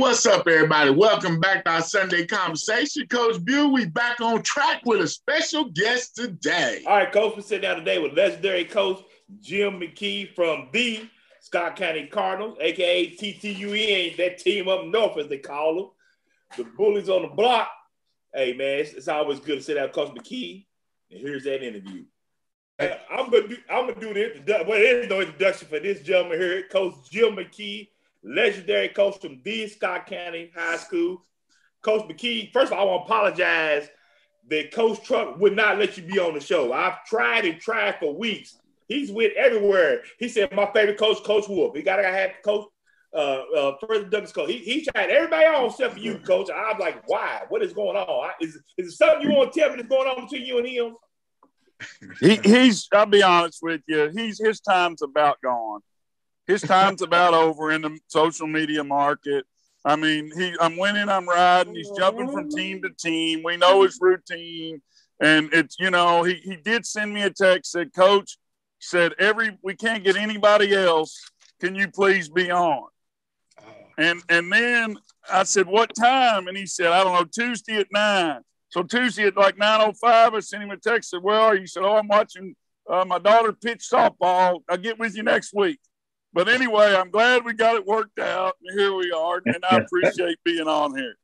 what's up, everybody? Welcome back to our Sunday conversation. Coach Bew, we back on track with a special guest today. All right, Coach, we're sitting down today with legendary Coach Jim Mckee from the Scott County Cardinals, a.k.a. TTUN, that team up north, as they call them. The bullies on the block. Hey, man, it's always good to sit down with Coach Mckee, and here's that interview. I'm gonna do this. Well, there is no introduction for this gentleman here, Coach Jim Mckee, legendary coach from the Scott County High School. Coach Mckee, first of all, I want to apologize that Coach Truck would not let you be on the show. I've tried for weeks. He's with everywhere. He said, my favorite coach, Coach Wolf. He got to have Coach President Douglas coach. He tried everybody on except for you, Coach. I'm like, why? What is going on? Is it something you want to tell me that's going on between you and him? I'll be honest with you, his time's about gone. His time's about over in the social media market. I mean, I'm winning, I'm riding. He's jumping from team to team. We know his routine. And it's, he did send me a text, said, Coach, said, we can't get anybody else. Can you please be on? And then I said, what time? And he said, I don't know, Tuesday at 9. So Tuesday at like 9:05, I sent him a text, said, where are you? He said, I'm watching my daughter pitch softball. I'll get with you next week. But anyway, I'm glad we got it worked out. And here we are. And I appreciate being on here.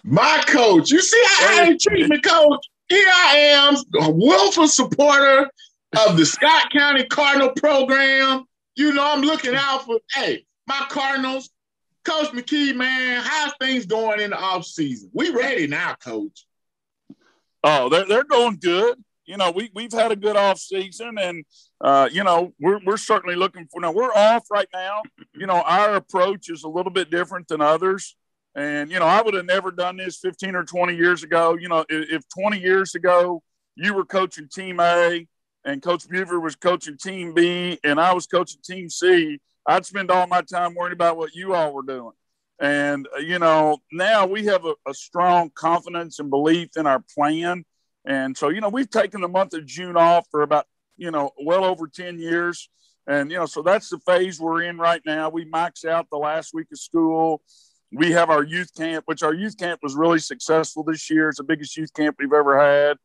My coach, you see how I treat me, Coach? Here I am, a willful supporter of the Scott County Cardinal program. I'm looking out for, my Cardinals. Coach Mckee, man, how's things going in the offseason? We ready now, Coach. Oh, they're going good. We've had a good offseason, and we're certainly looking for. Now we're off right now. Our approach is a little bit different than others, and I would have never done this 15 or 20 years ago. If 20 years ago you were coaching Team A and Coach Buver was coaching Team B and I was coaching Team C, I'd spend all my time worrying about what you all were doing. And, now we have a strong confidence and belief in our plan. And so, we've taken the month of June off for about, well over 10 years. And, so that's the phase we're in right now. We max out the last week of school. We have our youth camp, which our youth camp was really successful this year. It's the biggest youth camp we've ever had.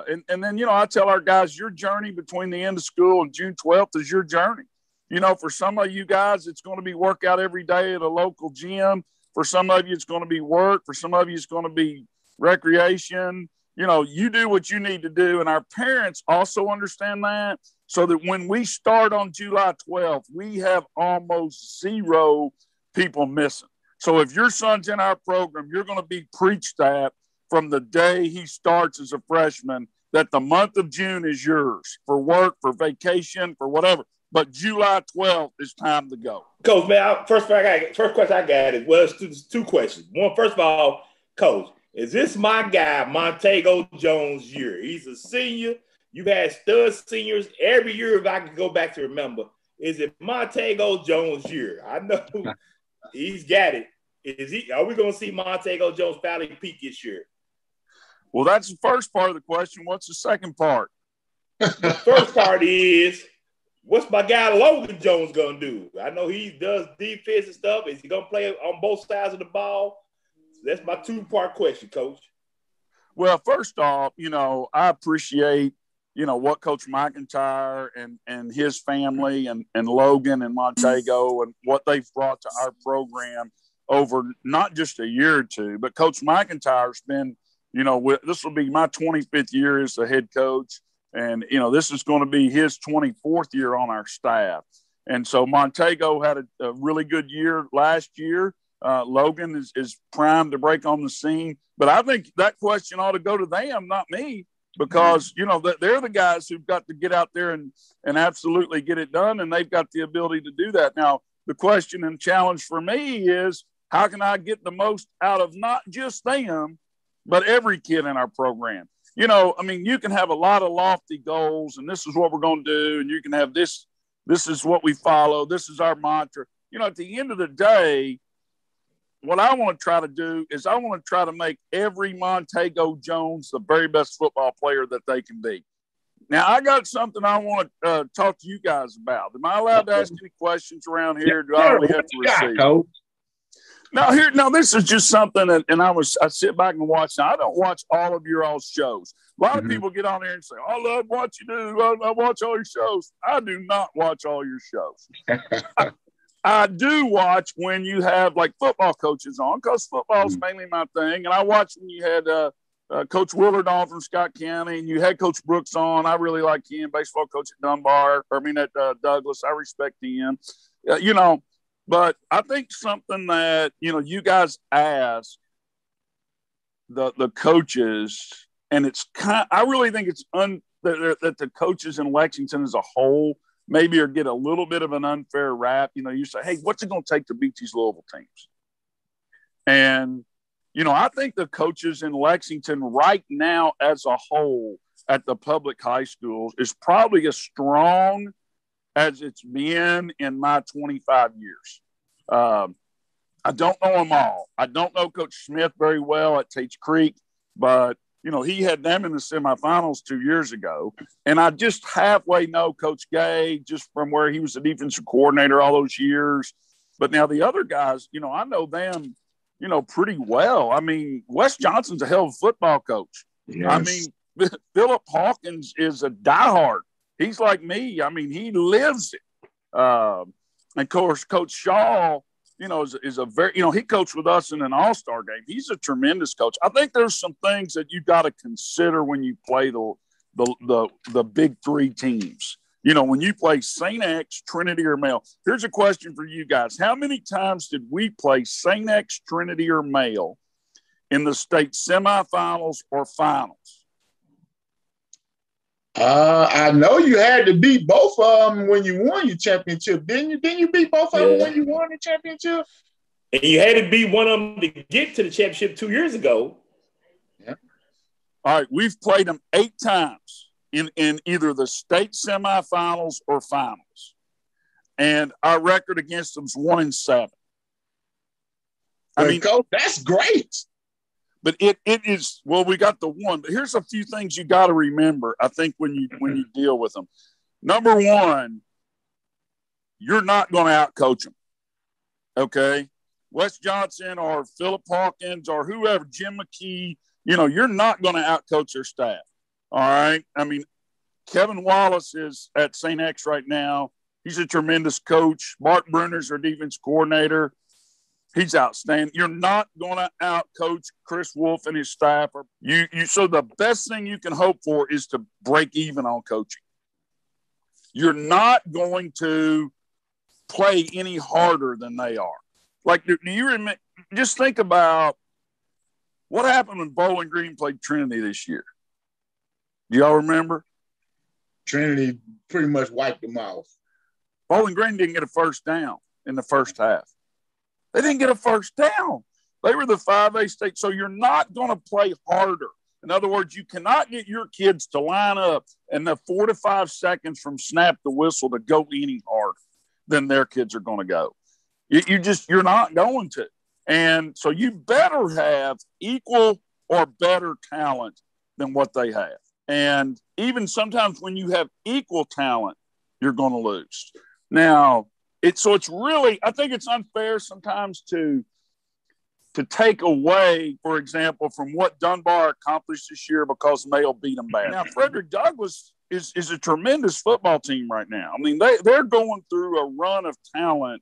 And then, I tell our guys, your journey between the end of school and June 12th is your journey. For some of you guys, it's going to be workout every day at a local gym. For some of you, it's going to be work. For some of you, it's going to be recreation. You do what you need to do. And our parents also understand that, so that when we start on July 12th, we have almost zero people missing. So if your son's in our program, you're going to be preached at from the day he starts as a freshman, that the month of June is yours for work, for vacation, for whatever. But July 12th is time to go. Coach, man, first question I got is, it's two questions. One, first of all, Coach, is this my guy, Montego Jones' year? He's a senior. You've had stud seniors every year, if I can go back to remember. Is it Montego Jones' year? I know he's got it. Are we going to see Montego Jones finally peak this year? Well, that's the first part of the question. What's the second part? The first part is, what's my guy Logan Jones going to do? I know he does defense and stuff. Is he going to play on both sides of the ball? That's my two-part question, Coach. Well, first off, I appreciate, what Coach McIntyre and his family and Logan and Montego and what they've brought to our program over not just a year or two, but Coach McIntyre's been, this will be my 25th year as the head coach. And, this is going to be his 24th year on our staff. And so Montego had a really good year last year. Logan is primed to break on the scene. But I think that question ought to go to them, not me, because, they're the guys who've got to get out there and absolutely get it done, and they've got the ability to do that. Now, the question and challenge for me is, how can I get the most out of not just them, but every kid in our program? You can have a lot of lofty goals, and this is what we're going to do, and you can have this is what we follow, this is our mantra. At the end of the day, what I want to try to do is I want to try to make every Montego Jones the very best football player that they can be. Now, I got something I want to talk to you guys about. Am I allowed to ask any questions around here? Do I only have to receive? Now this is just something that, and I sit back and watch. Now, I don't watch all of your all shows. A lot of people get on there and say, "I love what you do. I watch all your shows." I do not watch all your shows. I do watch when you have like football coaches on, because football is mainly my thing. And I watched when you had Coach Willard on from Scott County, and you had Coach Brooks on. I really like him, baseball coach at at Douglas. I respect him. But I think something that, you guys ask the coaches, and it's I really think it's that the coaches in Lexington as a whole maybe are get a little bit of an unfair rap. You say, hey, what's it going to take to beat these Louisville teams? And, I think the coaches in Lexington right now as a whole at the public high schools is probably as strong as it's been in my 25 years. I don't know them all. I don't know Coach Smith very well at Tate Creek, but, he had them in the semifinals 2 years ago. And I just halfway know Coach Gay just from where he was the defensive coordinator all those years. But now the other guys, I know them, pretty well. I mean, Wes Johnson's a hell of a football coach. Yes. I mean, Philip Hawkins is a diehard. He's like me. I mean, he lives it. And of course, Coach Shaw, is a very, he coached with us in an all-star game. He's a tremendous coach. I think there's some things that you got to consider when you play the big three teams. When you play St. X, Trinity, or Male. Here's a question for you guys. How many times did we play St. X, Trinity, or Male in the state semifinals or finals? I know you had to beat both of them when you won your championship, didn't you? Didn't you beat both of them when you won the championship? And you had to beat one of them to get to the championship 2 years ago. Yeah. All right, we've played them 8 times in either the state semifinals or finals, and our record against them is 1-7. I mean, Coach, that's great. But it is, well, we got the one. But here's a few things you got to remember, I think, when you deal with them. Number one, you're not going to outcoach them, okay? Wes Johnson or Philip Hawkins or whoever, Jim Mckee, you're not going to outcoach their staff, all right? I mean, Kevin Wallace is at St. X right now. He's a tremendous coach. Mark Bruner's our defense coordinator. He's outstanding. You're not going to out-coach Chris Wolf and his staff. So the best thing you can hope for is to break even on coaching. You're not going to play any harder than they are. Like, do you remember? Just think about what happened when Bowling Green played Trinity this year. Do y'all remember? Trinity pretty much wiped them off. Bowling Green didn't get a first down in the first half. They didn't get a first down. They were the 5A state. So you're not going to play harder. In other words, you cannot get your kids to line up and the 4 to 5 seconds from snap the whistle to go any harder than their kids are going to go. You're not going to. And so you better have equal or better talent than what they have. And even sometimes when you have equal talent, you're going to lose. Now, it's really, I think it's unfair sometimes to take away, for example, from what Dunbar accomplished this year because Male beat them bad. Now, Frederick Douglass is a tremendous football team right now. I mean, they're going through a run of talent.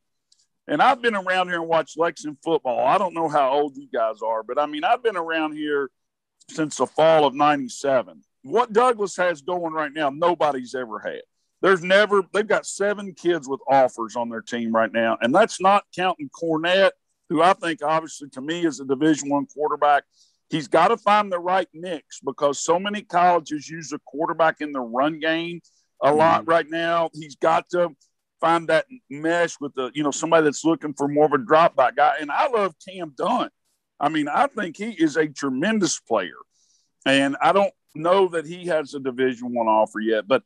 And I've been around here and watched Lexington football. I don't know how old you guys are, but I mean, I've been around here since the fall of '97. What Douglass has going right now, nobody's ever had. They've got 7 kids with offers on their team right now. And that's not counting Cornett, who I think obviously to me is a Division I quarterback. He's got to find the right mix because so many colleges use a quarterback in the run game a lot right now. He's got to find that mesh with somebody that's looking for more of a drop back guy. And I love Cam Dunn. I mean, I think he is a tremendous player. And I don't know that he has a Division I offer yet, but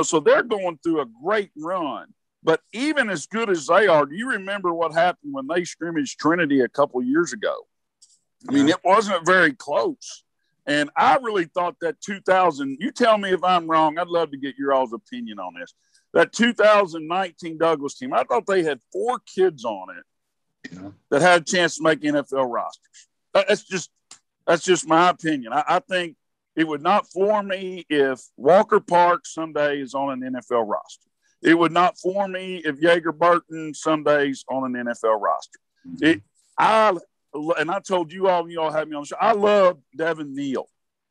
so they're going through a great run. But even as good as they are, do you remember what happened when they scrimmaged Trinity a couple years ago? I mean, it wasn't very close. And I really thought that 2000 – you tell me if I'm wrong. I'd love to get your all's opinion on this. That 2019 Douglas team, I thought they had 4 kids on it that had a chance to make NFL rosters. That's just my opinion. I think it would not floor me if Walker Park someday is on an NFL roster. It would not floor me if Jaeger Burton someday's on an NFL roster. And I told you all had me on the show. I love Devin Neal.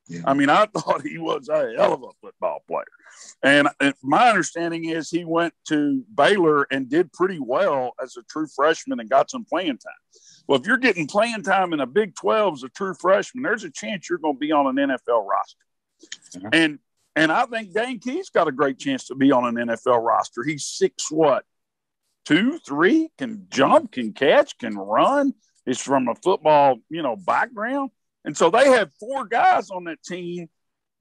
Yeah. I mean, I thought he was a hell of a football player. And my understanding is he went to Baylor and did pretty well as a true freshman and got some playing time. Well, if you're getting playing time in a Big 12 as a true freshman, there's a chance you're going to be on an NFL roster. Yeah. And I think Dane Key's got a great chance to be on an NFL roster. He's 6'2", 3", can jump, can catch, can run. He's from a football, background. And so they had 4 guys on that team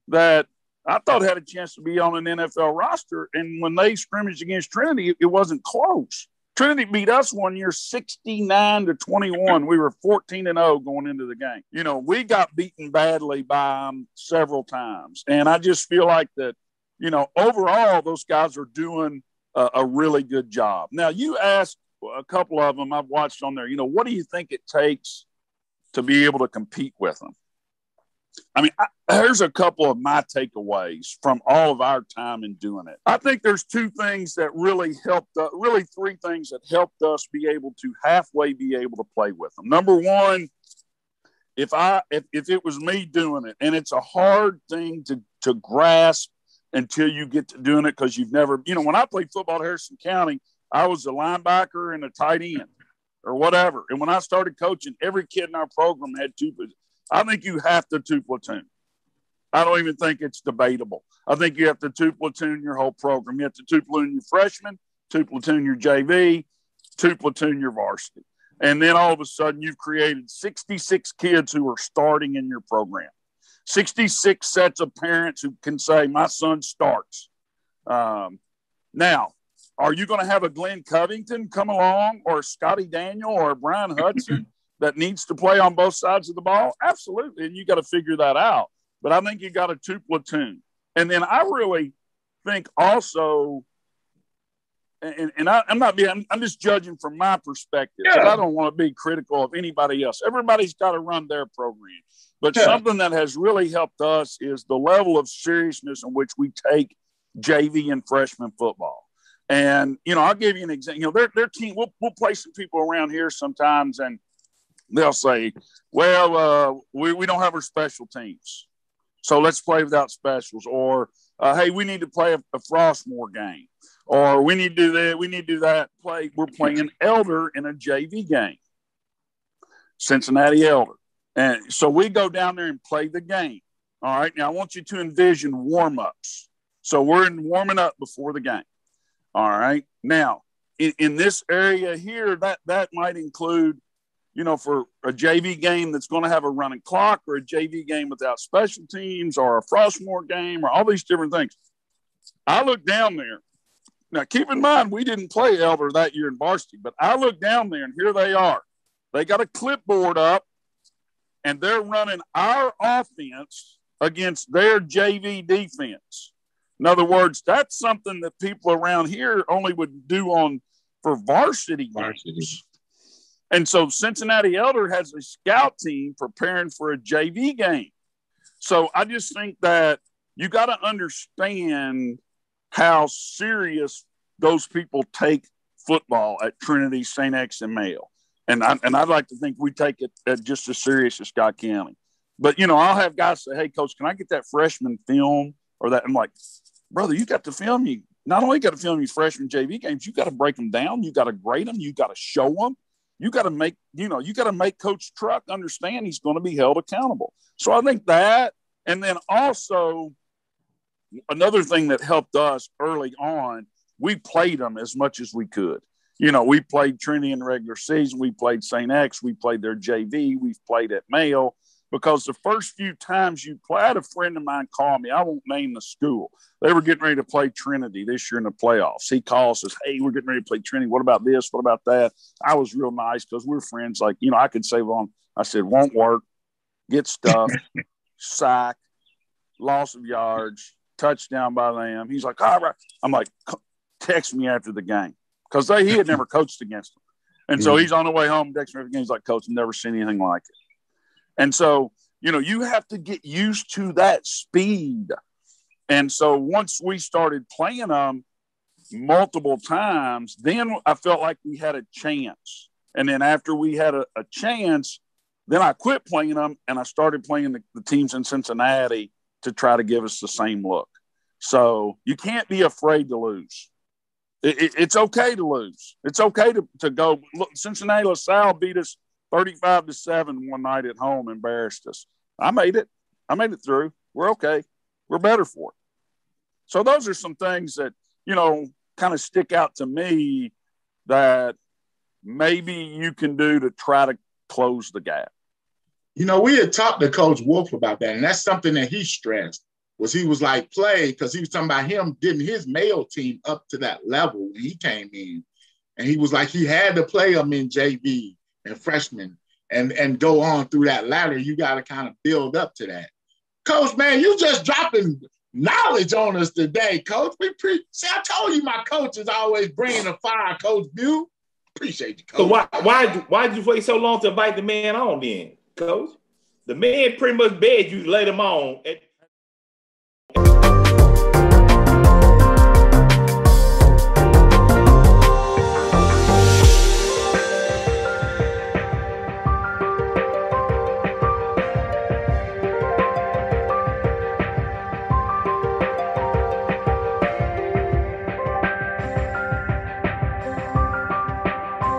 that I thought had a chance to be on an NFL roster. And when they scrimmaged against Trinity, it wasn't close. Trinity beat us one year 69-21. We were 14-0 going into the game. We got beaten badly by them several times. And I just feel like that, overall, those guys are doing a really good job. Now, you asked a couple of them I've watched on there, what do you think it takes to be able to compete with them? I mean, here's a couple of my takeaways from all of our time in doing it. I think there's 2 things that really helped, really 3 things that helped us be able to halfway be able to play with them. Number one, if it was me doing it, and it's a hard thing to grasp until you get to doing it because you've never, when I played football at Harrison County, I was a linebacker and a tight end or whatever. And when I started coaching, every kid in our program had 2 positions. I think you have to 2 platoon. I don't even think it's debatable. I think you have to 2 platoon your whole program. You have to 2 platoon your freshmen, 2 platoon your JV, 2 platoon your varsity. And then all of a sudden you've created 66 kids who are starting in your program. 66 sets of parents who can say, my son starts. Now, are you going to have a Glenn Covington come along or Scotty Daniel or Brian Hudson that needs to play on both sides of the ball? Absolutely. And you got to figure that out. But I think you got a 2 platoon. And then I really think also, I'm just judging from my perspective. Yeah. I don't want to be critical of anybody else. Everybody's got to run their program. But something that has really helped us is the level of seriousness in which we take JV and freshman football. And, I'll give you an example. Their team, we'll play some people around here sometimes, and they'll say, well, we don't have our special teams, so let's play without specials. Or, hey, we need to play a Frostmore game. Or we need to do that. We need to do that. We're playing Elder in a JV game, Cincinnati Elder. And so we go down there and play the game. All right. Now, I want you to envision warm-ups. So we're warming up before the game. All right. Now, in this area here, that might include, for a JV game that's going to have a running clock, or a JV game without special teams, or a Frostmore game, or all these different things. I look down there. Now, keep in mind, we didn't play Elder that year in varsity, but I look down there, and here they are. They got a clipboard up, and they're running our offense against their JV defense. In other words, that's something that people around here only would do for varsity games. And so Cincinnati Elder has a scout team preparing for a JV game. So I just think that you got to understand how serious those people take football at Trinity, St. X, and Mayo. And I'd like to think we take it just as serious as Scott County. But, I'll have guys say, hey, Coach, can I get that freshman film or that? I'm like, brother, you got to film. You not only got to film your freshman JV games, you got to break them down. You got to grade them. You got to show them. You got to make Coach Truck understand he's going to be held accountable. So I think that, and then also another thing that helped us early on, we played them as much as we could. We played Trinity in the regular season. We played St. X. We played their JV. We've played at Mayo. Because the first few times you play, I had a friend of mine call me. I won't name the school. They were getting ready to play Trinity this year in the playoffs. He calls, says, hey, we're getting ready to play Trinity. What about this? What about that? I was real nice because we're friends. Like, I could say, well, I said, won't work, get stuffed, sack, loss of yards, touchdown by them. He's like, all right. I'm like, text me after the game because he had never coached against them. And so he's on the way home. Dexter every game, he's like, Coach, I've never seen anything like it. And so, you know, you have to get used to that speed. And so once we started playing them multiple times, then I felt like we had a chance. And then after we had a chance, then I quit playing them and I started playing the teams in Cincinnati to try to give us the same look. So you can't be afraid to lose. It's okay to lose. It's okay to go. Look, Cincinnati LaSalle beat us 35-7 one night at home, embarrassed us. I made it through. We're okay. We're better for it. So those are some things that, you know, kind of stick out to me that maybe you can do to try to close the gap. You know, we had talked to Coach Wolf about that, and that's something that he stressed. He was like, play, because he was talking about him getting his male team up to that level when he came in. And he was like, he had to play them in JV and freshman and go on through that ladder. You got to kind of build up to that. Coach, man, you just dropping knowledge on us today, Coach. See, I told you my coach is always bringing the fire, Coach Bew. Appreciate you, Coach. So why did you wait so long to invite the man on then, Coach? The man pretty much begged you to let him on.